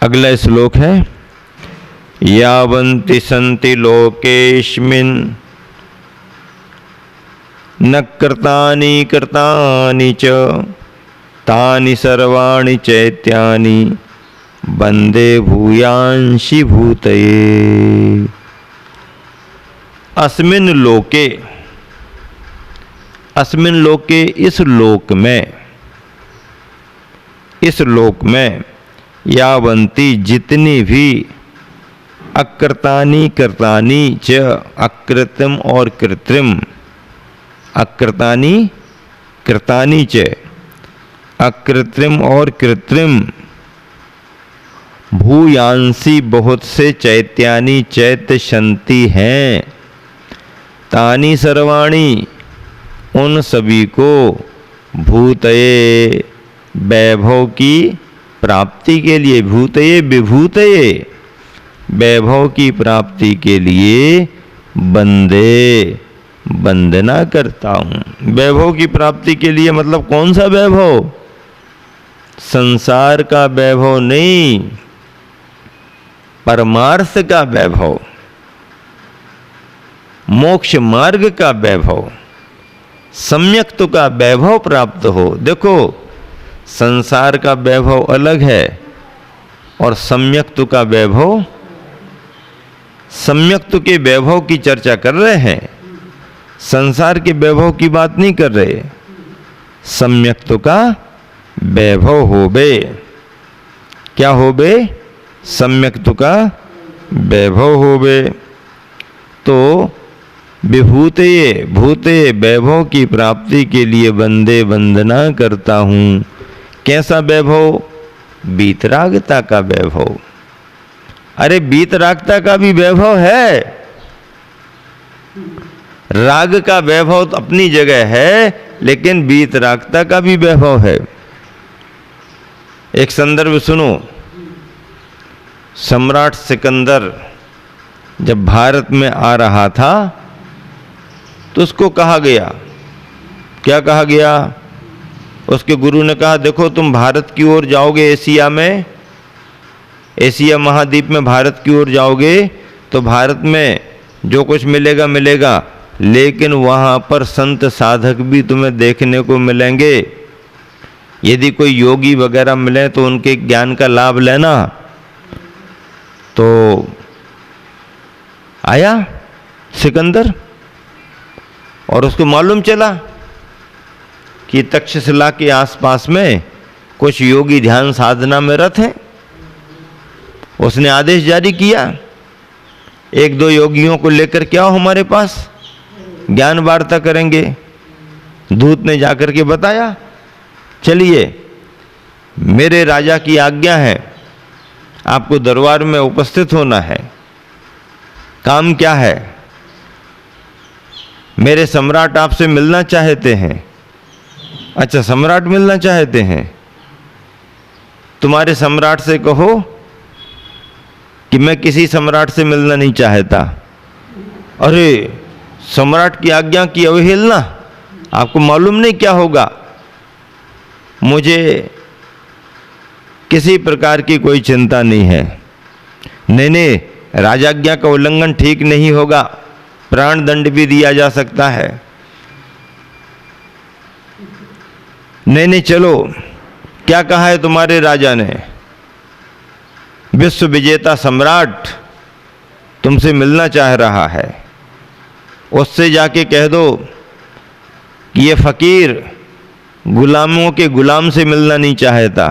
अगला श्लोक है यावन्ति सन्ति लोकेस्मिन् न कृतानि कृतानि च तानि सर्वाणि चैत्यानि वन्दे भूयांसि भूतये। अस्मिन् लोके, अस्मिन् लोके इस लोक में, इस लोक में यावन्ति जितनी भी अकृतानि कृतानि च अकृत्रिम और कृत्रिम, अकृतानि कृतानि च अकृत्रिम और कृत्रिम भूयांसी बहुत से चैत्यानि चैत्य शंति हैं तानि सर्वाणि उन सभी को भूतये वैभव की प्राप्ति के लिए, भूतये विभूतये वैभव की प्राप्ति के लिए बंदे वंदना करता हूँ। वैभव की प्राप्ति के लिए मतलब कौन सा वैभव? संसार का वैभव नहीं, परमार्थ का वैभव, मोक्ष मार्ग का वैभव, सम्यक्त्व का वैभव प्राप्त हो। देखो संसार का वैभव अलग है और सम्यक्त्व का वैभव, सम्यक्त्व के वैभव की चर्चा कर रहे हैं, संसार के वैभव की बात नहीं कर रहे। सम्यक्त्व का वैभव होबे, क्या होबे? सम्यक्त्व का वैभव होबे। तो विभूतये भूतये वैभव की प्राप्ति के लिए वंदे वंदना करता हूँ। कैसा वैभव? वीतरागता का वैभव। अरे वीतरागता का भी वैभव है, राग का वैभव तो अपनी जगह है, लेकिन वीतरागता का भी वैभव है। एक संदर्भ सुनो। सम्राट सिकंदर जब भारत में आ रहा था तो उसको कहा गया, क्या कहा गया? उसके गुरु ने कहा देखो तुम भारत की ओर जाओगे, एशिया में, एशिया महाद्वीप में भारत की ओर जाओगे तो भारत में जो कुछ मिलेगा मिलेगा, लेकिन वहाँ पर संत साधक भी तुम्हें देखने को मिलेंगे। यदि कोई योगी वगैरह मिले तो उनके ज्ञान का लाभ लेना। तो आया सिकंदर और उसको मालूम चला कि तक्षशिला के आसपास में कुछ योगी ध्यान साधना में रत हैं। उसने आदेश जारी किया, एक दो योगियों को लेकर के आओ हमारे पास, ज्ञान वार्ता करेंगे। दूत ने जाकर के बताया, चलिए मेरे राजा की आज्ञा है, आपको दरबार में उपस्थित होना है। काम क्या है? मेरे सम्राट आपसे मिलना चाहते हैं। अच्छा, सम्राट मिलना चाहते हैं? तुम्हारे सम्राट से कहो कि मैं किसी सम्राट से मिलना नहीं चाहता। अरे सम्राट की आज्ञा की अवहेलना, आपको मालूम नहीं क्या होगा। मुझे किसी प्रकार की कोई चिंता नहीं है। नहीं, राजाज्ञा का उल्लंघन ठीक नहीं होगा, प्राण दंड भी दिया जा सकता है। नहीं, चलो, क्या कहा है तुम्हारे राजा ने? विश्व विजेता सम्राट तुमसे मिलना चाह रहा है। उससे जाके कह दो कि ये फकीर गुलामों के गुलाम से मिलना नहीं चाहता,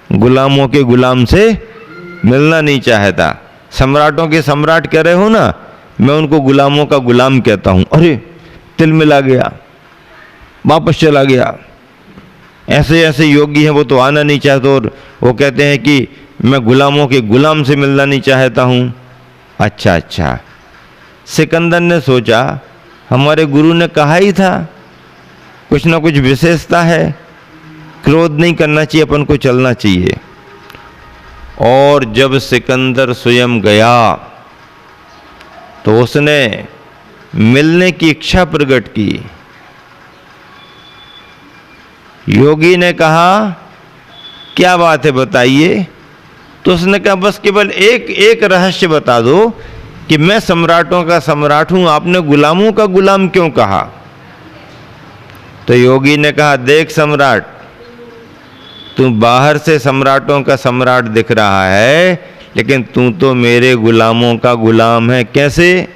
गुलामों के गुलाम से मिलना नहीं चाहता। सम्राटों के सम्राट कह रहे हो ना, मैं उनको गुलामों का गुलाम कहता हूं। अरे तिल मिला गया, वापस चला गया। ऐसे ऐसे योगी हैं, वो तो आना नहीं चाहते और वो कहते हैं कि मैं गुलामों के गुलाम से मिलना नहीं चाहता हूं। अच्छा, सिकंदर ने सोचा हमारे गुरु ने कहा ही था, कुछ ना कुछ विशेषता है, क्रोध नहीं करना चाहिए, अपन को चलना चाहिए। और जब सिकंदर स्वयं गया तो उसने मिलने की इच्छा प्रकट की। योगी ने कहा क्या बात है बताइए। तो उसने कहा बस केवल एक रहस्य बता दो कि मैं सम्राटों का सम्राट हूं, आपने गुलामों का गुलाम क्यों कहा? तो योगी ने कहा, देख सम्राट, तू बाहर से सम्राटों का सम्राट दिख रहा है, लेकिन तू तो मेरे गुलामों का गुलाम है। कैसे?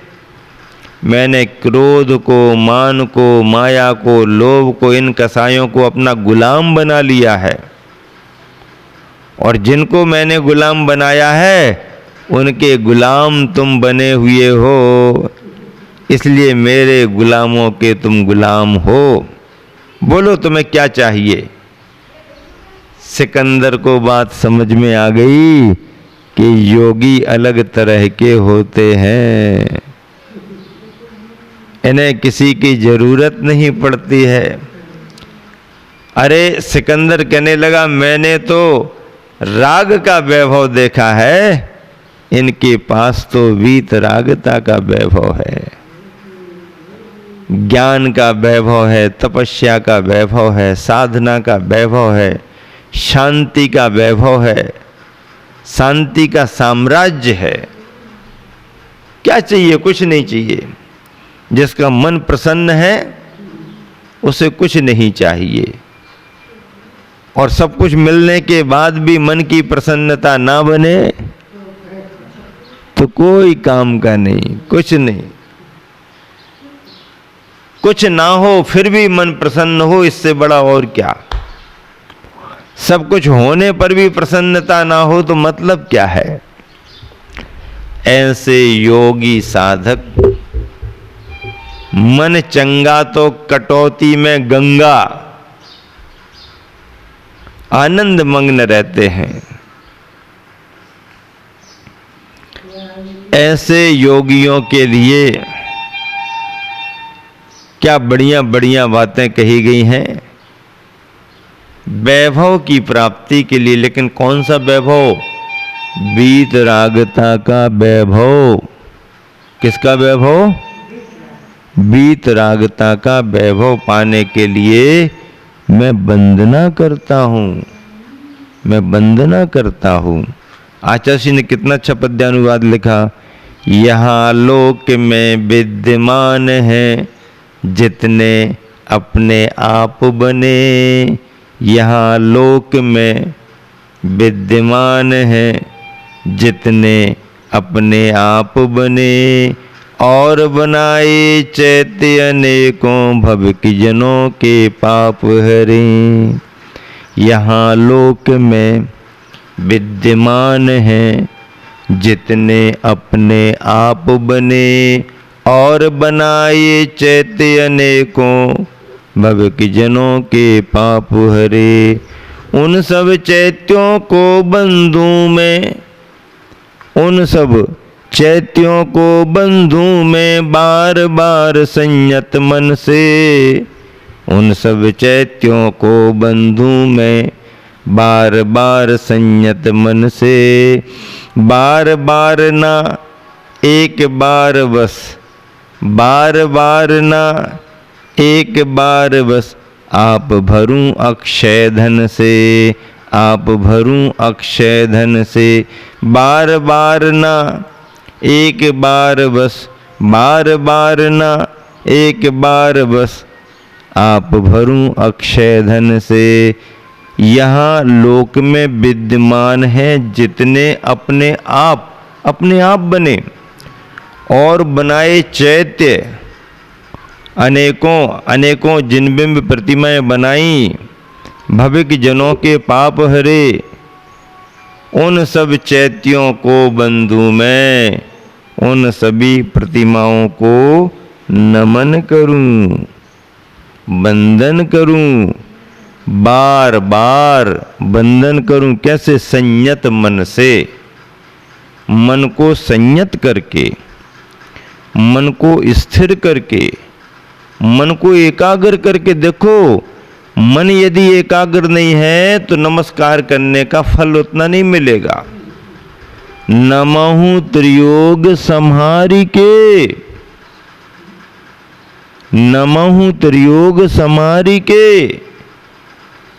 मैंने क्रोध को, मान को, माया को, लोभ को, इन कसायों को अपना गुलाम बना लिया है, और जिनको मैंने गुलाम बनाया है उनके गुलाम तुम बने हुए हो, इसलिए मेरे गुलामों के तुम गुलाम हो। बोलो तुम्हें क्या चाहिए? सिकंदर को बात समझ में आ गई कि योगी अलग तरह के होते हैं, इन्हें किसी की जरूरत नहीं पड़ती है। अरे सिकंदर कहने लगा, मैंने तो राग का वैभव देखा है, इनके पास तो वीतरागता का वैभव है, ज्ञान का वैभव है, तपस्या का वैभव है, साधना का वैभव है, शांति का वैभव है, शांति का साम्राज्य है। क्या चाहिए? कुछ नहीं चाहिए। जिसका मन प्रसन्न है उसे कुछ नहीं चाहिए, और सब कुछ मिलने के बाद भी मन की प्रसन्नता ना बने तो कोई काम का नहीं, कुछ नहीं। कुछ ना हो फिर भी मन प्रसन्न हो, इससे बड़ा और क्या? सब कुछ होने पर भी प्रसन्नता ना हो तो मतलब क्या है? ऐसे योगी साधक मन चंगा तो कटौती में गंगा, आनंद मग्न रहते हैं। ऐसे योगियों के लिए क्या बढ़िया बढ़िया बातें कही गई हैं वैभव की प्राप्ति के लिए। लेकिन कौन सा वैभव? वीतरागता का वैभव। किसका वैभव? वीतरागता का वैभव पाने के लिए मैं वंदना करता हूं, मैं वंदना करता हूं। आचार्य ने कितना अच्छा पद्यानुवाद लिखा। यहाँ लोक में विद्यमान हैं जितने अपने आप बने, यहाँ लोक में विद्यमान हैं जितने अपने आप बने, और बनाए चैत्य अनेकों भव की जनों के पाप हरे। यहाँ लोक में विद्यमान हैं जितने अपने आप बने, और बनाए चैत्य अनेकों भव की जनों के पाप हरे। उन सब चैत्यों को बंधु में, उन सब चैत्यों को बंधु में बार बार संयत मन से, उन सब चैत्यों को बंधु में बार बार संयत मन से, बार बार ना एक बार बस, बार बार ना एक बार बस, आप भरूं अक्षय धन से, आप भरूं अक्षय धन से, बार बार ना एक बार बस, बार बार ना एक बार बस, आप भरूं अक्षय धन से। यहाँ लोक में विद्यमान है जितने अपने आप बने, और बनाए चैत्य अनेकों अनेकों जिनबिंब प्रतिमाएं बनाई, भविक जनों के पाप हरे। उन सब चैत्यों को बंधु में, उन सभी प्रतिमाओं को नमन करूं, वंदन करूं, बार बार वंदन करूं। कैसे? संयत मन से, मन को संयत करके, मन को स्थिर करके, मन को एकाग्र करके। देखो, मन यदि एकाग्र नहीं है तो नमस्कार करने का फल उतना नहीं मिलेगा। नमहु त्रियोग संहारी के, नमहु त्रियोग संहारी के।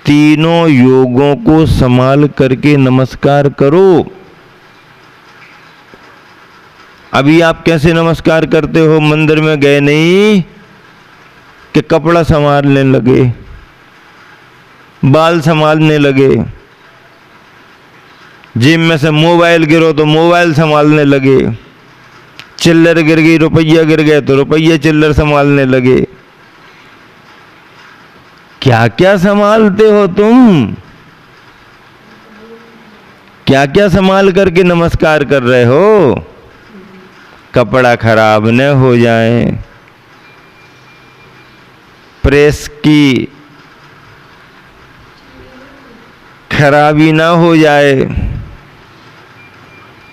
तीनों योगों को संभाल करके नमस्कार करो। अभी आप कैसे नमस्कार करते हो? मंदिर में गए नहीं कि कपड़ा संभालने लगे, बाल संभालने लगे, जेब में से मोबाइल गिरो तो मोबाइल संभालने लगे, चिल्लर गिर गई, रुपया गिर गए तो रुपये चिल्लर संभालने लगे। क्या क्या संभालते हो तुम? क्या क्या संभाल करके नमस्कार कर रहे हो? कपड़ा खराब न हो जाए, प्रेस की खराबी ना हो जाए,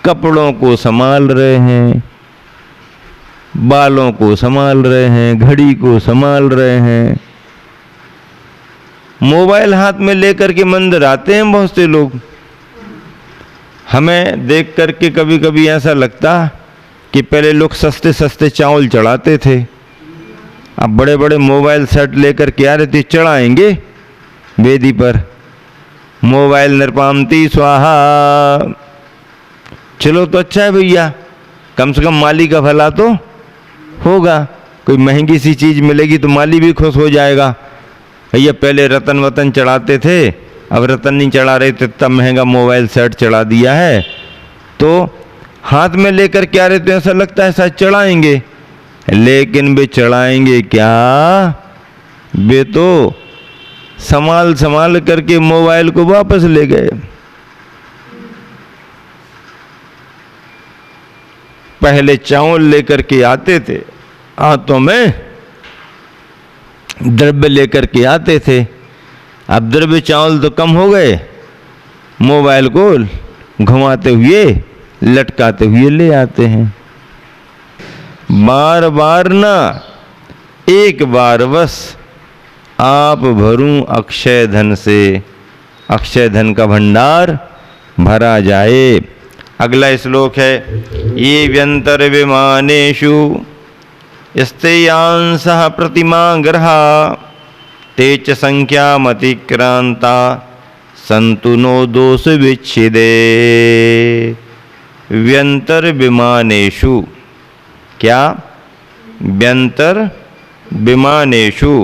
कपड़ों को संभाल रहे हैं, बालों को संभाल रहे हैं, घड़ी को संभाल रहे हैं। मोबाइल हाथ में लेकर के मंदिर आते हैं बहुत से लोग। हमें देख करके कभी कभी ऐसा लगता कि पहले लोग सस्ते सस्ते चावल चढ़ाते थे, अब बड़े बड़े मोबाइल सेट लेकर के आ रहे थे, चढ़ाएंगे वेदी पर, मोबाइल निर्पामती स्वाहा। चलो तो अच्छा है भैया, कम से कम माली का भला तो होगा। कोई महंगी सी चीज मिलेगी तो माली भी खुश हो जाएगा। भैया पहले रतन वतन चढ़ाते थे, अब रतन नहीं चढ़ा रहे थे, तब महंगा मोबाइल सेट चढ़ा दिया है। तो हाथ में लेकर क्या रहे थे, ऐसा लगता है शायद चढ़ाएंगे, लेकिन वे चढ़ाएंगे क्या? वे तो संभाल संभाल करके मोबाइल को वापस ले गए। पहले चावल लेकर के आते थे, हाथों में द्रव्य लेकर के आते थे, अब द्रव्य चावल तो कम हो गए, मोबाइल को घुमाते हुए लटकाते हुए ले आते हैं। बार बार ना, एक बार बस आप भरूं अक्षय धन से, अक्षय धन का भंडार भरा जाए। अगला श्लोक है, ये व्यंतर विमानेषु स्तेयांसः प्रतिमा ग्रहा ते च संख्यामतिक्रांता सन्तु नो दोष विच्छिदे। व्यंतर विमानेषु, क्या? व्यंतर विमानेषु,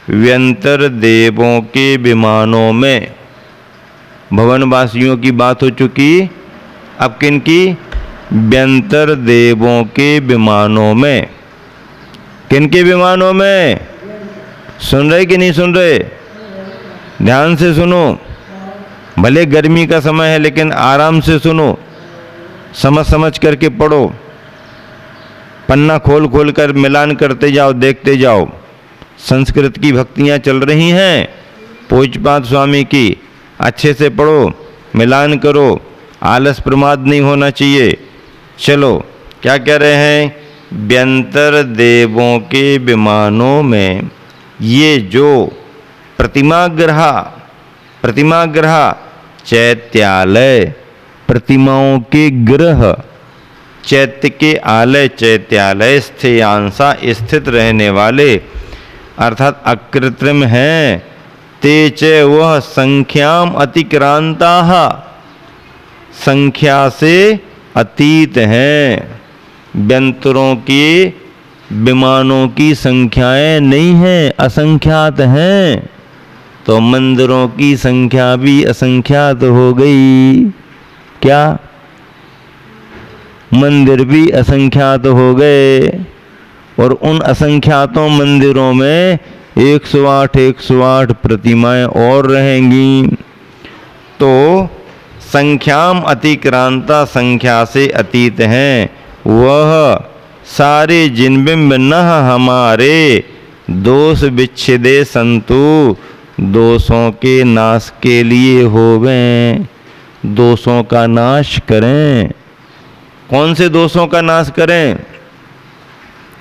व्यंतर देवों के विमानों में। भवनवासियों की बात हो चुकी, अब किन की? व्यंतर देवों के विमानों में। किन के विमानों में? सुन रहे कि नहीं सुन रहे? ध्यान से सुनो, भले गर्मी का समय है लेकिन आराम से सुनो, समझ समझ करके पढ़ो, पन्ना खोल खोल कर मिलान करते जाओ, देखते जाओ। संस्कृत की भक्तियाँ चल रही हैं, पूज्यपाद स्वामी की, अच्छे से पढ़ो, मिलान करो, आलस प्रमाद नहीं होना चाहिए। चलो क्या कह रहे हैं? व्यंतर देवों के विमानों में ये जो प्रतिमाग्रह, प्रतिमाग्रह चैत्यालय, प्रतिमाओं के ग्रह, चैत्य के आलय, चैत्यालय स्थेयांसा स्थित रहने वाले अर्थात अकृत्रिम हैं। ते च वह संख्याम अतिक्रांताः, संख्या से अतीत हैं। व्यंतरों के विमानों की संख्याएं नहीं हैं, असंख्यात हैं। तो मंदिरों की संख्या भी असंख्यात हो गई। क्या? मंदिर भी असंख्यात हो गए, और उन असंख्यातों मंदिरों में 108 प्रतिमाएं और रहेंगी। तो संख्याम अतिक्रांता, संख्या से अतीत हैं वह सारे जिन बिंब न हमारे दोष विच्छिदे संतु, दोषों के नाश के लिए होवें, दोषों का नाश करें। कौन से दोषों का नाश करें?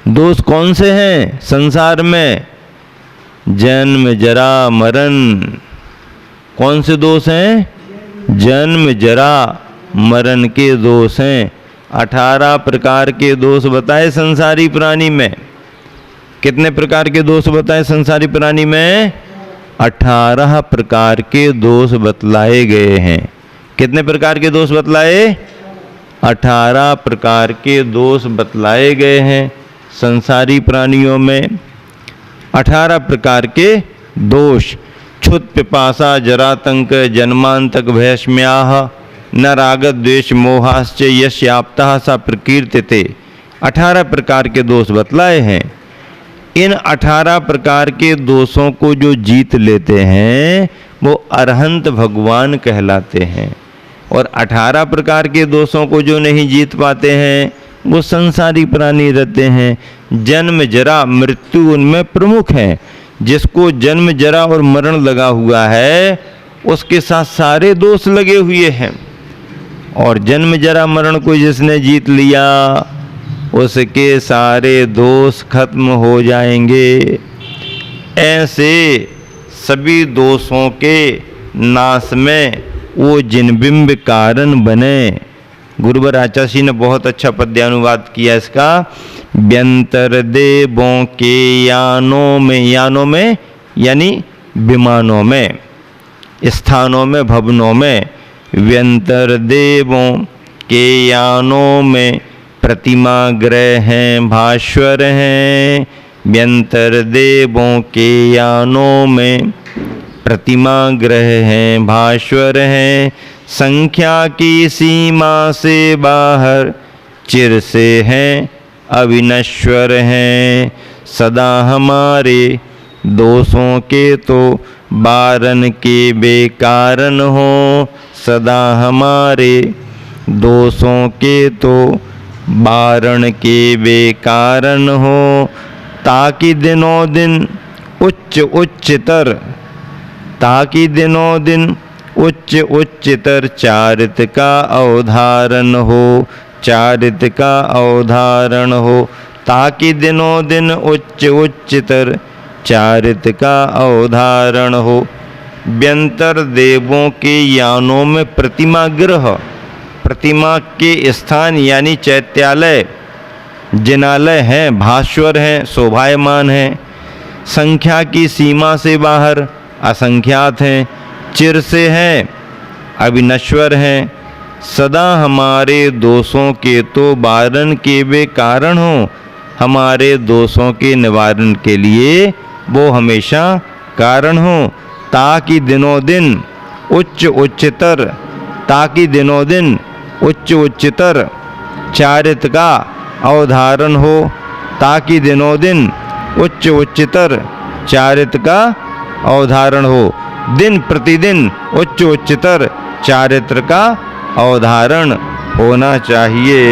दोष कौन से हैं संसार में? जन्म जरा मरण। कौन से दोष हैं? जन्म जरा मरण के दोष हैं। 18 प्रकार के दोष बताए संसारी प्राणी में। कितने प्रकार के दोष बताए संसारी प्राणी में? 18 प्रकार के दोष बतलाए गए हैं। कितने प्रकार के दोष बतलाए? 18 प्रकार के दोष बतलाए गए हैं संसारी प्राणियों में। 18 प्रकार के दोष। क्षुत पिपासा जरातंक जन्मांतक भयस्म्याह न रागत द्वेष मोहाश्च यस्याप्तः सा प्रकीर्तिते। 18 प्रकार के दोष बतलाए हैं। इन 18 प्रकार के दोषों को जो जीत लेते हैं वो अरहंत भगवान कहलाते हैं, और 18 प्रकार के दोषों को जो नहीं जीत पाते हैं वो संसारी प्राणी रहते हैं। जन्म जरा मृत्यु उनमें प्रमुख है। जिसको जन्म जरा और मरण लगा हुआ है उसके साथ सारे दोष लगे हुए हैं, और जन्म जरा मरण को जिसने जीत लिया उसके सारे दोष खत्म हो जाएंगे। ऐसे सभी दोषों के नाश में वो जिनबिंब कारण बने। गुरुवर आचार्य ने बहुत अच्छा पद्यानुवाद किया इसका। व्यंतर देवों के यानों में यानी विमानों में, स्थानों में, भवनों में। व्यंतर देवों के यानों में प्रतिमा ग्रह हैं, भास्वर हैं। व्यंतर देवों के यानों में प्रतिमा ग्रह हैं, भास्वर हैं। संख्या की सीमा से बाहर चिर से हैं, अविनश्वर हैं। सदा हमारे दोषों के तो बारन के बेकारन हो। सदा हमारे दोषों के तो बारण के बेकारन हो। ताकि दिनों दिन उच्चतर चारित का अवधारण हो। चारित का अवधारण हो। ताकि दिनों दिन उच्चतर चारित का अवधारण हो। व्यंतर देवों के यानों में प्रतिमा गृह, प्रतिमा के स्थान यानी चैत्यालय, जिनालय हैं, भास्वर हैं, शोभायमान हैं। संख्या की सीमा से बाहर असंख्यात हैं। चिर से हैं, अविनश्वर हैं। सदा हमारे दोषों के तो बारण के वे कारण हो। हमारे दोषों के निवारण के लिए वो हमेशा कारण हो। ताकि दिनों दिन उच्चतर चारित का अवधारण हो। ताकि दिनों दिन उच्चतर चारित का अवधारण हो। दिन प्रतिदिन उच्चतर चारित्र का अवधारण होना चाहिए।